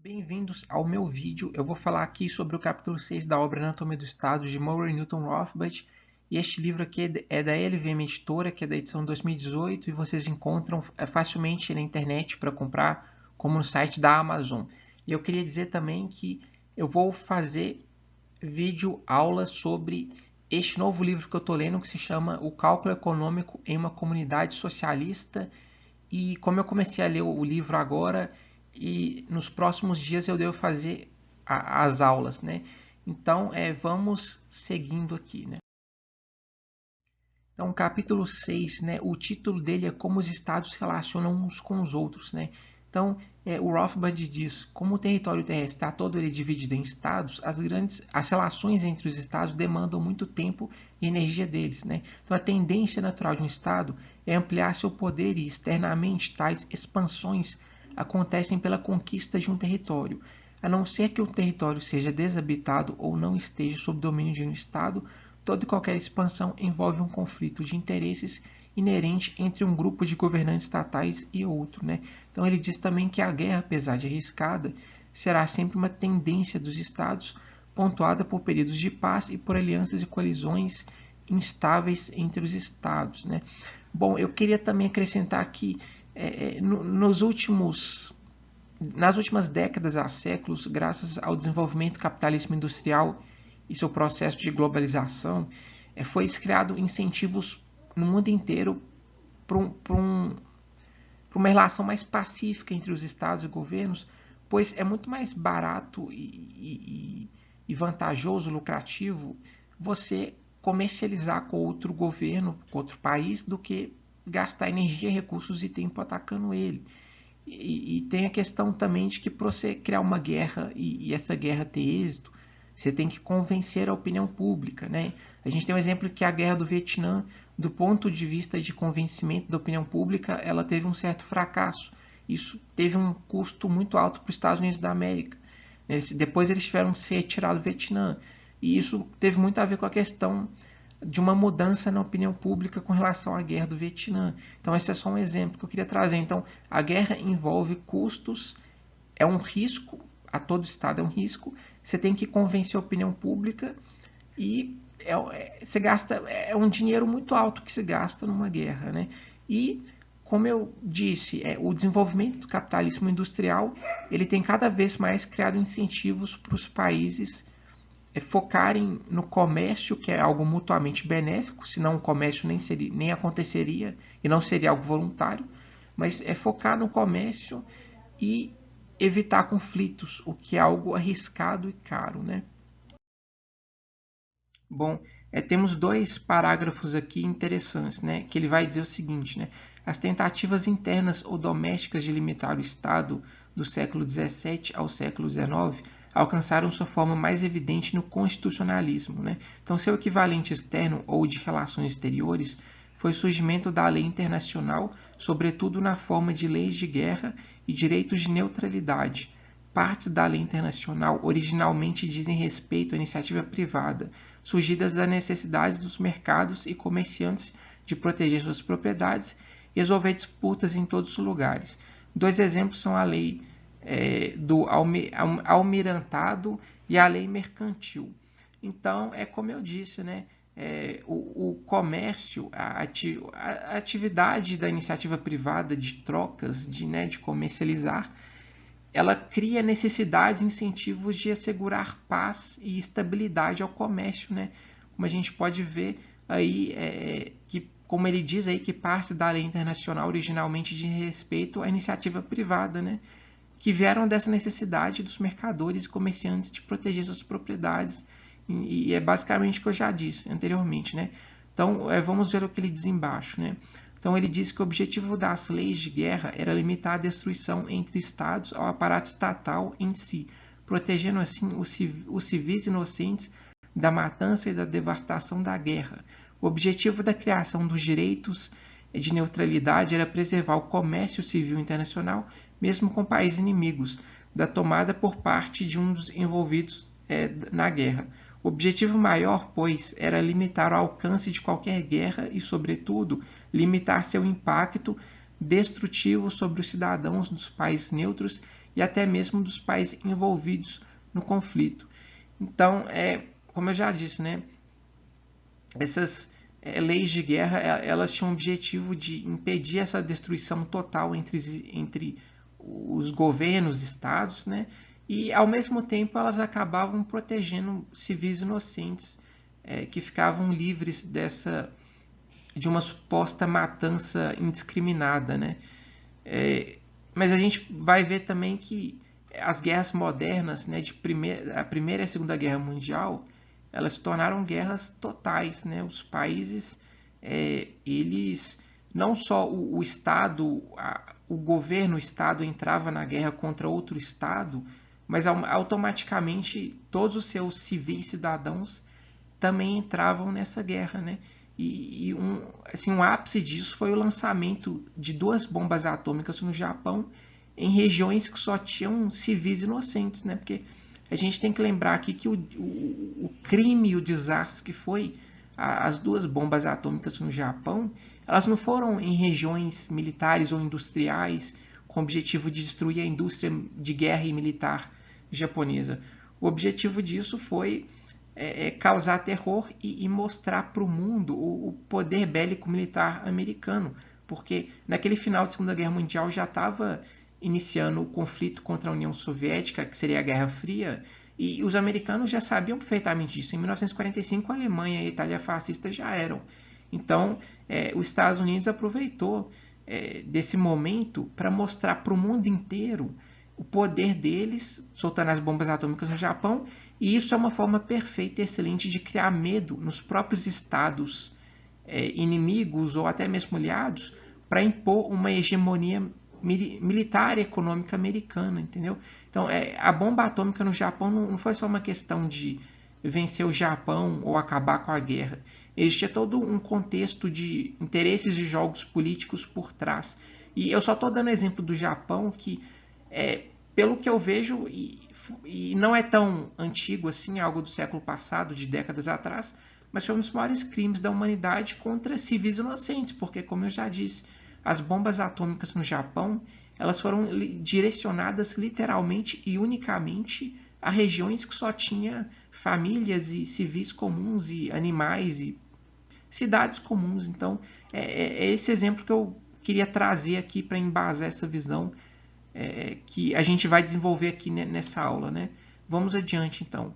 Bem-vindos ao meu vídeo. Eu vou falar aqui sobre o capítulo 6 da obra Anatomia do Estado de Murray Newton Rothbard. E este livro aqui é da LVM Editora, que é da edição 2018, e vocês encontram facilmente na internet para comprar, como no site da Amazon. E eu queria dizer também que eu vou fazer vídeo aula sobre este novo livro que eu estou lendo, que se chama O Cálculo Econômico em uma Comunidade Socialista. E como eu comecei a ler o livro agora, e nos próximos dias eu devo fazer as aulas, né? Então, vamos seguindo aqui, né? Então, capítulo 6, né? O título dele é Como os Estados se relacionam uns com os outros, né? Então, o Rothbard diz, como o território terrestre está todo ele dividido em estados, as relações entre os estados demandam muito tempo e energia deles, né? Então, a tendência natural de um estado é ampliar seu poder e, externamente, tais expansões acontecem pela conquista de um território. A não ser que o território seja desabitado ou não esteja sob domínio de um estado, toda e qualquer expansão envolve um conflito de interesses inerente entre um grupo de governantes estatais e outro, né? Então ele diz também que a guerra, apesar de arriscada, será sempre uma tendência dos estados, pontuada por períodos de paz e por alianças e coalizões instáveis entre os estados, né? Bom, eu queria também acrescentar que nas últimas décadas há séculos, graças ao desenvolvimento do capitalismo industrial e seu processo de globalização, foi criado incentivos no mundo inteiro para uma relação mais pacífica entre os estados e governos, pois é muito mais barato e vantajoso, lucrativo, você comercializar com outro governo, com outro país, do que gastar energia, recursos e tempo atacando ele. E tem a questão também de que para você criar uma guerra e essa guerra ter êxito, você tem que convencer a opinião pública, né? A gente tem um exemplo que a guerra do Vietnã, do ponto de vista de convencimento da opinião pública, ela teve um certo fracasso. Isso teve um custo muito alto para os Estados Unidos da América. Depois eles tiveram que se retirar do Vietnã. E isso teve muito a ver com a questão de uma mudança na opinião pública com relação à guerra do Vietnã. Então esse é só um exemplo que eu queria trazer. Então a guerra envolve custos, é um risco, a todo estado é um risco, você tem que convencer a opinião pública e você gasta, é um dinheiro muito alto que se gasta numa guerra, né? E como eu disse, o desenvolvimento do capitalismo industrial, ele tem cada vez mais criado incentivos para os países focarem no comércio, que é algo mutuamente benéfico, senão o comércio nem aconteceria e não seria algo voluntário, mas é focar no comércio e evitar conflitos, o que é algo arriscado e caro, né? Bom, temos dois parágrafos aqui interessantes, né? Que ele vai dizer o seguinte, né? As tentativas internas ou domésticas de limitar o Estado do século XVII ao século XIX alcançaram sua forma mais evidente no constitucionalismo, né? Então, seu equivalente externo ou de relações exteriores foi o surgimento da lei internacional, sobretudo na forma de leis de guerra e direitos de neutralidade. Partes da lei internacional originalmente dizem respeito à iniciativa privada, surgidas das necessidades dos mercados e comerciantes de proteger suas propriedades e resolver disputas em todos os lugares. Dois exemplos são a lei do almirantado e a lei mercantil. Então, como eu disse, né? O comércio, a atividade da iniciativa privada de trocas, de comercializar, ela cria necessidades e incentivos de assegurar paz e estabilidade ao comércio, né? Como a gente pode ver aí, que, como ele diz aí, que parte da lei internacional originalmente de respeito à iniciativa privada, né? Que vieram dessa necessidade dos mercadores e comerciantes de proteger suas propriedades. E é basicamente o que eu já disse anteriormente, né? Então, vamos ver o que ele diz embaixo, né? Então, ele diz que o objetivo das leis de guerra era limitar a destruição entre estados ao aparato estatal em si, protegendo assim os civis inocentes da matança e da devastação da guerra. O objetivo da criação dos direitos de neutralidade era preservar o comércio civil internacional, mesmo com países inimigos, da tomada por parte de um dos envolvidos na guerra. O objetivo maior, pois, era limitar o alcance de qualquer guerra e, sobretudo, limitar seu impacto destrutivo sobre os cidadãos dos países neutros e até mesmo dos países envolvidos no conflito. Então, como eu já disse, né, essas leis de guerra, elas tinham o objetivo de impedir essa destruição total entre os governos, estados, né, e ao mesmo tempo elas acabavam protegendo civis inocentes que ficavam livres de uma suposta matança indiscriminada, né? Mas a gente vai ver também que as guerras modernas, né, a Primeira e a Segunda Guerra Mundial, elas se tornaram guerras totais, né? Os países, eles não só o Estado, o governo, o Estado entrava na guerra contra outro Estado, mas automaticamente todos os seus civis cidadãos também entravam nessa guerra, né? E um ápice disso foi o lançamento de 2 bombas atômicas no Japão em regiões que só tinham civis inocentes, né? Porque a gente tem que lembrar aqui que o crime e o desastre que foi as 2 bombas atômicas no Japão, elas não foram em regiões militares ou industriais com o objetivo de destruir a indústria de guerra e militar japonesa. O objetivo disso foi causar terror e mostrar para o mundo o poder bélico militar americano, porque naquele final da Segunda Guerra Mundial já estava iniciando o conflito contra a União Soviética, que seria a Guerra Fria, e os americanos já sabiam perfeitamente disso. Em 1945, a Alemanha e a Itália fascista já eram. Então, os Estados Unidos aproveitou desse momento para mostrar para o mundo inteiro o poder deles, soltando as bombas atômicas no Japão, e isso é uma forma perfeita e excelente de criar medo nos próprios estados inimigos ou até mesmo aliados para impor uma hegemonia militar e econômica americana, entendeu? Então, a bomba atômica no Japão não foi só uma questão de vencer o Japão ou acabar com a guerra. Existia todo um contexto de interesses e jogos políticos por trás. E eu só estou dando exemplo do Japão que, pelo que eu vejo, e não é tão antigo assim, é algo do século passado, de décadas atrás, mas foi um dos maiores crimes da humanidade contra civis inocentes, porque, como eu já disse, as bombas atômicas no Japão, elas foram direcionadas literalmente e unicamente a regiões que só tinha famílias e civis comuns e animais e cidades comuns. Então, é esse exemplo que eu queria trazer aqui para embasar essa visão que a gente vai desenvolver aqui nessa aula, né? Vamos adiante, então.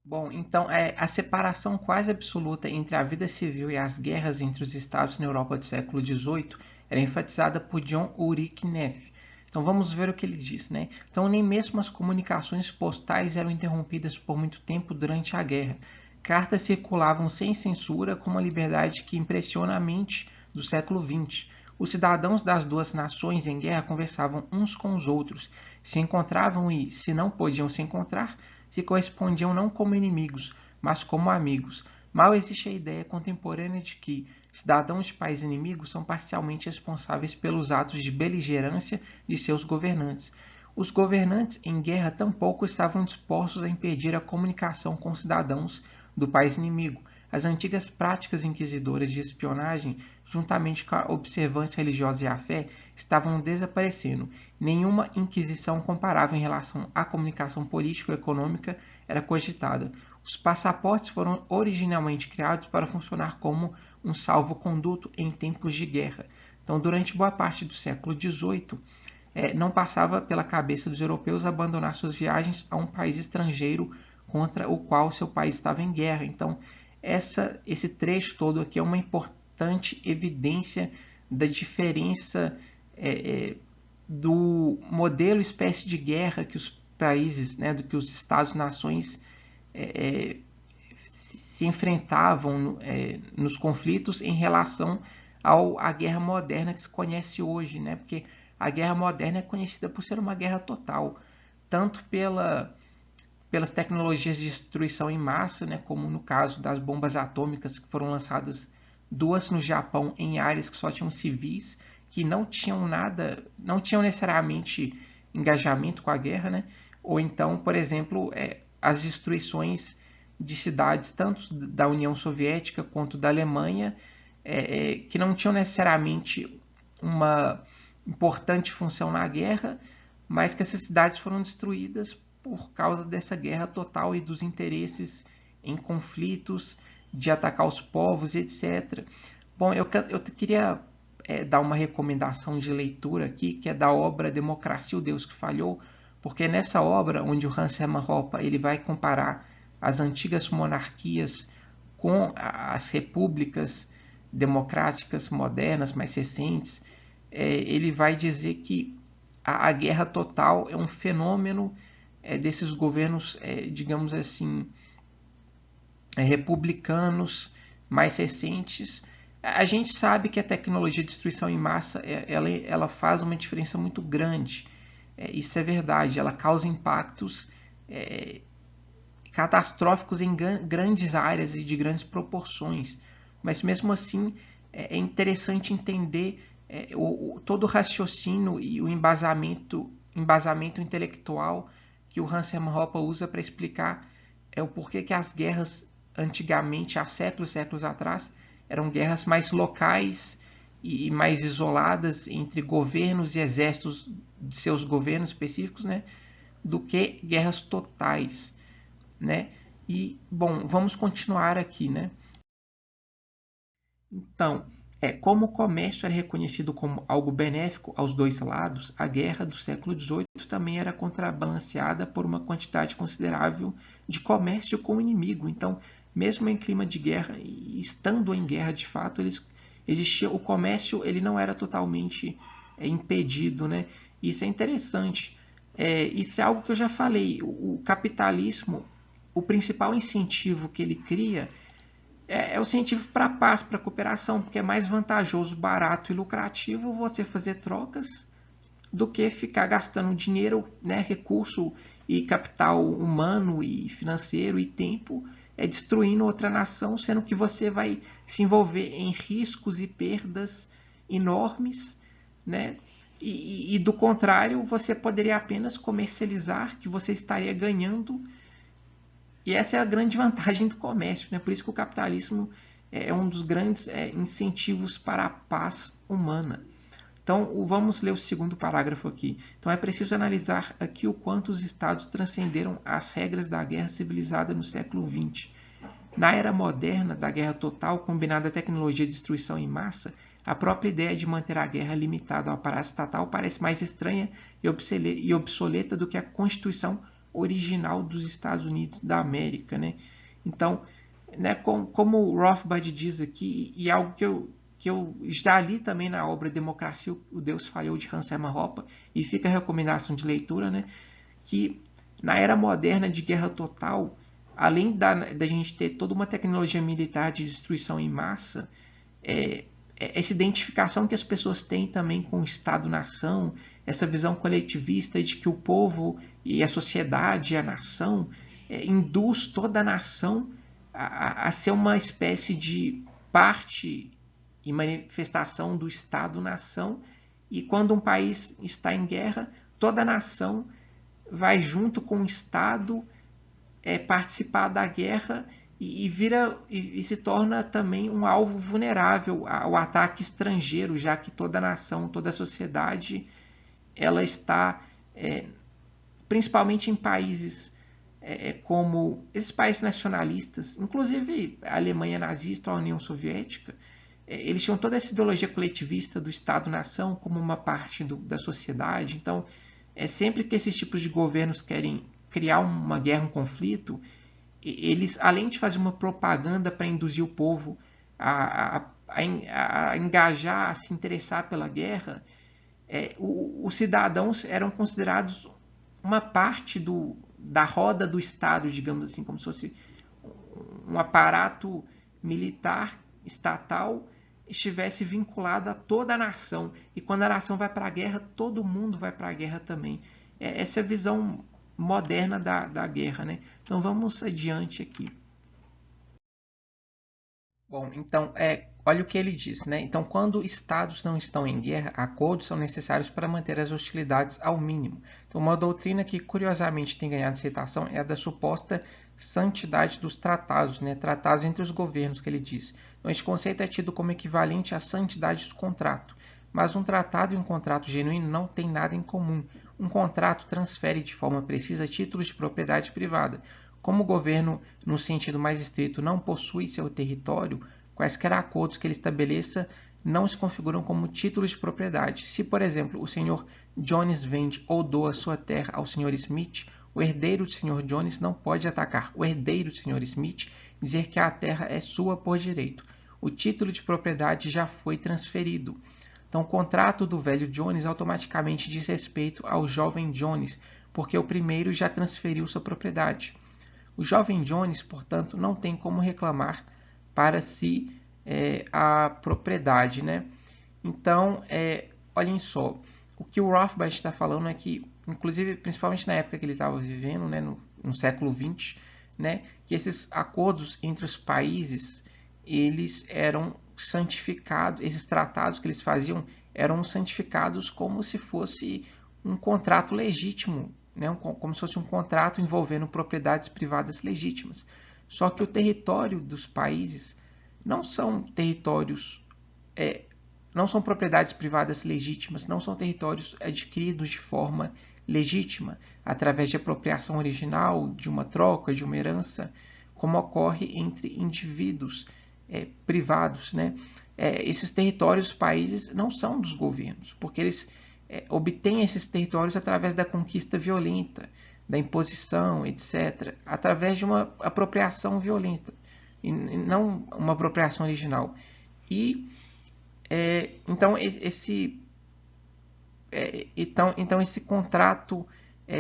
Bom, então a separação quase absoluta entre a vida civil e as guerras entre os estados na Europa do século XVIII era enfatizada por John Ulrich Neff. Então vamos ver o que ele diz, né? Então nem mesmo as comunicações postais eram interrompidas por muito tempo durante a guerra. Cartas circulavam sem censura com uma liberdade que impressiona a mente do século XX. Os cidadãos das 2 nações em guerra conversavam uns com os outros, se encontravam e, se não podiam se encontrar, se correspondiam não como inimigos, mas como amigos. Mal existe a ideia contemporânea de que cidadãos de países inimigos são parcialmente responsáveis pelos atos de beligerância de seus governantes. Os governantes em guerra tampouco estavam dispostos a impedir a comunicação com cidadãos do país inimigo. As antigas práticas inquisidoras de espionagem, juntamente com a observância religiosa e a fé, estavam desaparecendo. Nenhuma inquisição comparável em relação à comunicação político-econômica era cogitada. Os passaportes foram originalmente criados para funcionar como um salvo-conduto em tempos de guerra. Então, durante boa parte do século XVIII, não passava pela cabeça dos europeus abandonar suas viagens a um país estrangeiro contra o qual seu país estava em guerra. Então, esse trecho todo aqui é uma importante evidência da diferença do modelo espécie de guerra que os países, né, do que os Estados-nações se enfrentavam nos conflitos em relação à guerra moderna que se conhece hoje, né? Porque a guerra moderna é conhecida por ser uma guerra total, tanto pelas tecnologias de destruição em massa, né, como no caso das bombas atômicas que foram lançadas 2 no Japão em áreas que só tinham civis, que não tinham necessariamente engajamento com a guerra, né? Ou então, por exemplo, as destruições de cidades tanto da União Soviética quanto da Alemanha, que não tinham necessariamente importante função na guerra, mas que essas cidades foram destruídas por causa dessa guerra total e dos interesses em conflitos, de atacar os povos, etc. Bom, eu queria dar uma recomendação de leitura aqui, que é da obra Democracia, o Deus que Falhou, porque nessa obra, onde o Hans Hermann Hoppe ele vai comparar as antigas monarquias com as repúblicas democráticas modernas, mais recentes, ele vai dizer que a guerra total é um fenômeno desses governos, digamos assim, republicanos mais recentes. A gente sabe que a tecnologia de destruição em massa ela faz uma diferença muito grande. Isso é verdade, ela causa impactos catastróficos em grandes áreas e de grandes proporções. Mas mesmo assim é interessante entender todo o raciocínio e o embasamento intelectual que o Hans Hermann Hoppe usa para explicar o porquê que as guerras antigamente, há séculos atrás, eram guerras mais locais e mais isoladas entre governos e exércitos de seus governos específicos, né, do que guerras totais, né? E, bom, vamos continuar aqui, né? Então, como o comércio era reconhecido como algo benéfico aos dois lados, a guerra do século XVIII também era contrabalanceada por uma quantidade considerável de comércio com o inimigo. Então, mesmo em clima de guerra, e estando em guerra de fato, existia o comércio, ele não era totalmente impedido, né? Isso é interessante. Isso é algo que eu já falei. O capitalismo, o principal incentivo que ele cria é o incentivo para a paz, para a cooperação, porque é mais vantajoso, barato e lucrativo você fazer trocas do que ficar gastando dinheiro, né, recurso e capital humano e financeiro e tempo destruindo outra nação, sendo que você vai se envolver em riscos e perdas enormes, né? E do contrário, você poderia apenas comercializar, que você estaria ganhando. E essa é a grande vantagem do comércio, né? Por isso que o capitalismo é um dos grandes incentivos para a paz humana. Então, vamos ler o segundo parágrafo aqui. Então, é preciso analisar aqui o quanto os estados transcenderam as regras da guerra civilizada no século XX. Na era moderna da guerra total, combinada à tecnologia de destruição em massa, a própria ideia de manter a guerra limitada ao aparato estatal parece mais estranha e obsoleta do que a Constituição original dos Estados Unidos da América, né? Então, né, como o Rothbard diz aqui, e algo que eu já li também na obra Democracia, o Deus Falhou, de Hans Hermann Hoppe, e fica a recomendação de leitura, né, que na era moderna de guerra total, além da gente ter toda uma tecnologia militar de destruição em massa, essa identificação que as pessoas têm também com o Estado-nação, essa visão coletivista de que o povo e a sociedade e a nação induz toda a nação a ser uma espécie de parte e manifestação do Estado-nação, e quando um país está em guerra, toda a nação vai junto com o Estado participar da guerra e se torna também um alvo vulnerável ao ataque estrangeiro, já que toda a nação, toda a sociedade, ela está, principalmente em países como esses países nacionalistas, inclusive a Alemanha nazista ou a União Soviética, eles tinham toda essa ideologia coletivista do Estado-nação como uma parte da sociedade. Então, sempre que esses tipos de governos querem criar uma guerra, um conflito, eles, além de fazer uma propaganda para induzir o povo a engajar, a se interessar pela guerra, os cidadãos eram considerados uma parte da roda do Estado, digamos assim, como se fosse um aparato militar estatal estivesse vinculado a toda a nação. E quando a nação vai para a guerra, todo mundo vai para a guerra também. Essa é a visão moderna da guerra, né? Então vamos adiante aqui. Bom, então, olha o que ele diz, né? Então, quando estados não estão em guerra, acordos são necessários para manter as hostilidades ao mínimo. Então, uma doutrina que curiosamente tem ganhado aceitação é a da suposta santidade dos tratados, né? Tratados entre os governos, que ele diz. Então, este conceito é tido como equivalente à santidade do contrato. Mas um tratado e um contrato genuíno não têm nada em comum. Um contrato transfere de forma precisa títulos de propriedade privada. Como o governo, no sentido mais estrito, não possui seu território, quaisquer acordos que ele estabeleça não se configuram como títulos de propriedade. Se, por exemplo, o Sr. Jones vende ou doa sua terra ao Sr. Smith, o herdeiro do Sr. Jones não pode atacar o herdeiro do Sr. Smith e dizer que a terra é sua por direito. O título de propriedade já foi transferido. Então, o contrato do velho Jones automaticamente diz respeito ao jovem Jones, porque o primeiro já transferiu sua propriedade. O jovem Jones, portanto, não tem como reclamar para si a propriedade, né? Então, olhem só, o que o Rothbard está falando é que, inclusive, principalmente na época que ele estava vivendo, né, no século XX, né, que esses acordos entre os países, eles eram santificados, esses tratados que eles faziam eram santificados como se fosse um contrato legítimo, né, como se fosse um contrato envolvendo propriedades privadas legítimas. Só que o território dos países não são territórios, não são propriedades privadas legítimas, não são territórios adquiridos de forma legítima, através de apropriação original, de uma troca, de uma herança, como ocorre entre indivíduos privados, né? Esses territórios dos países não são dos governos, porque eles obtêm esses territórios através da conquista violenta, da imposição, etc., através de uma apropriação violenta, e não uma apropriação original. E então esse contrato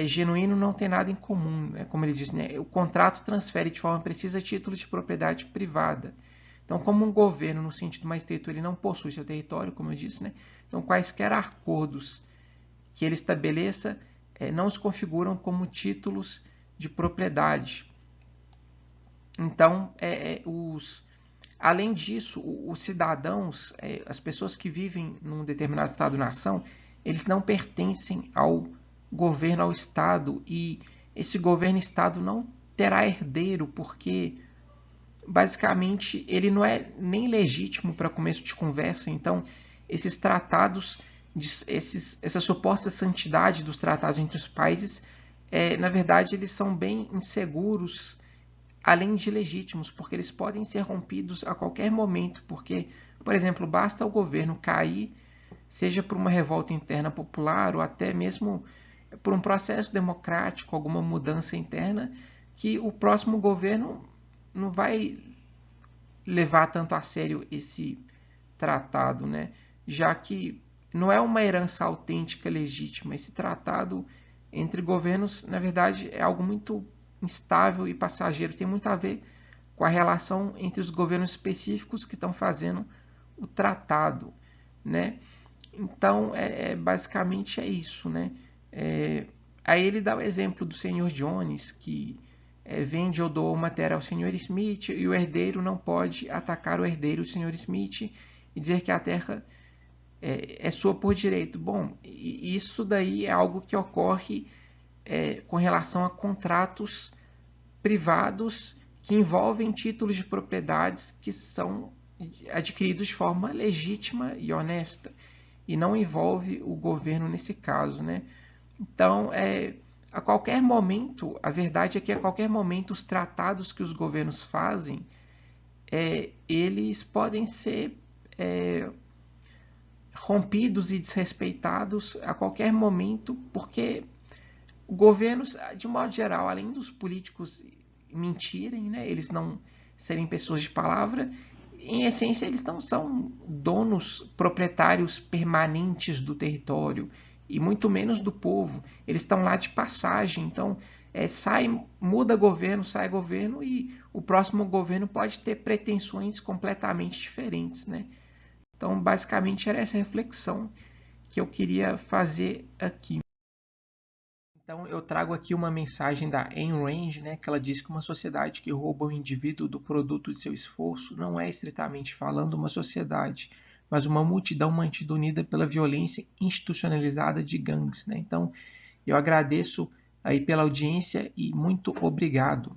genuíno não tem nada em comum, né? Como ele diz, né? O contrato transfere de forma precisa títulos de propriedade privada. Então, como um governo, no sentido mais estrito, ele não possui seu território, como eu disse, né? Então, quaisquer acordos que ele estabeleça não se configuram como títulos de propriedade. Então, além disso, os cidadãos, as pessoas que vivem num determinado Estado-nação, eles não pertencem ao governo, ao Estado, e esse governo-Estado não terá herdeiro, porque basicamente ele não é nem legítimo para começo de conversa. Então, esses tratados, essa suposta santidade dos tratados entre os países, na verdade, eles são bem inseguros, além de legítimos, porque eles podem ser rompidos a qualquer momento, porque, por exemplo, basta o governo cair, seja por uma revolta interna popular ou até mesmo por um processo democrático, alguma mudança interna, que o próximo governo não vai levar tanto a sério esse tratado, né? Já que não é uma herança autêntica, legítima. Esse tratado entre governos, na verdade, é algo muito instável e passageiro. Tem muito a ver com a relação entre os governos específicos que estão fazendo o tratado, né? Então, basicamente é isso, né? Aí ele dá o exemplo do Sr. Jones, que vende ou doa matéria ao Sr. Smith, e o herdeiro não pode atacar o herdeiro do Sr. Smith e dizer que a terra é sua por direito. Bom, isso daí é algo que ocorre com relação a contratos privados que envolvem títulos de propriedades que são adquiridos de forma legítima e honesta, e não envolve o governo nesse caso, né? Então, a qualquer momento, a verdade é que a qualquer momento os tratados que os governos fazem, eles podem ser rompidos e desrespeitados a qualquer momento, porque governos, de modo geral, além dos políticos mentirem, né, eles não serem pessoas de palavra, em essência eles não são donos proprietários permanentes do território, e muito menos do povo. Eles estão lá de passagem. Então, muda governo, sai governo, e o próximo governo pode ter pretensões completamente diferentes, né? Então, basicamente, era essa reflexão que eu queria fazer aqui. Então, eu trago aqui uma mensagem da Ayn Rand, né, que ela diz que uma sociedade que rouba o indivíduo do produto de seu esforço não é, estritamente falando, uma sociedade, mas uma multidão mantida unida pela violência institucionalizada de gangues, né? Então, eu agradeço aí pela audiência e muito obrigado.